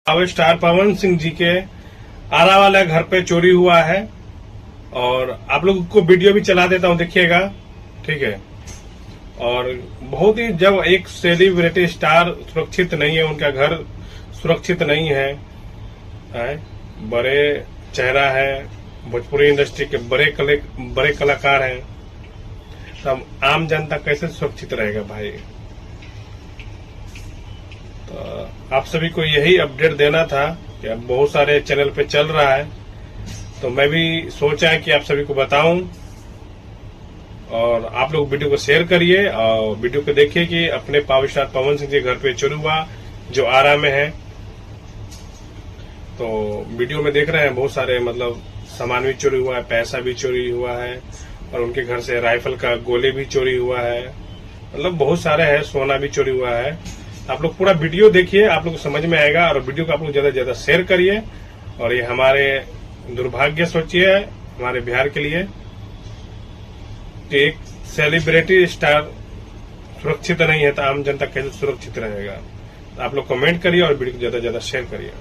अब स्टार पवन सिंह जी के आरा वाला घर पे चोरी हुआ है और आप लोगों को वीडियो भी चला देता हूं, देखिएगा, ठीक है। और बहुत ही, जब एक सेलिब्रिटी स्टार सुरक्षित नहीं है, उनका घर सुरक्षित नहीं है, बड़े चेहरा है, भोजपुरी इंडस्ट्री के बड़े कलाकार हैं, तब आम जनता कैसे सुरक्षित रहेगा भाई। तो आप सभी को यही अपडेट देना था कि अब बहुत सारे चैनल पे चल रहा है, तो मैं भी सोचा है कि आप सभी को बताऊं। और आप लोग वीडियो को शेयर करिए और वीडियो को देखिए कि अपने पावर स्टार पवन सिंह के घर पे चोरी हुआ, जो आरा में है। तो वीडियो में देख रहे हैं बहुत सारे, मतलब सामान भी चोरी हुआ है, पैसा भी चोरी हुआ है, और उनके घर से राइफल का गोले भी चोरी हुआ है, मतलब बहुत सारे है, सोना भी चोरी हुआ है। आप लोग पूरा वीडियो देखिए, आप लोग को समझ में आएगा। और वीडियो को आप लोग ज्यादा से ज्यादा शेयर करिए। और ये हमारे दुर्भाग्य सोचिए हमारे बिहार के लिए कि एक सेलिब्रिटी स्टार सुरक्षित नहीं है, तो आम जनता कैसे सुरक्षित रहेगा। आप लोग कमेंट करिए और वीडियो को ज्यादा से ज्यादा शेयर करिए।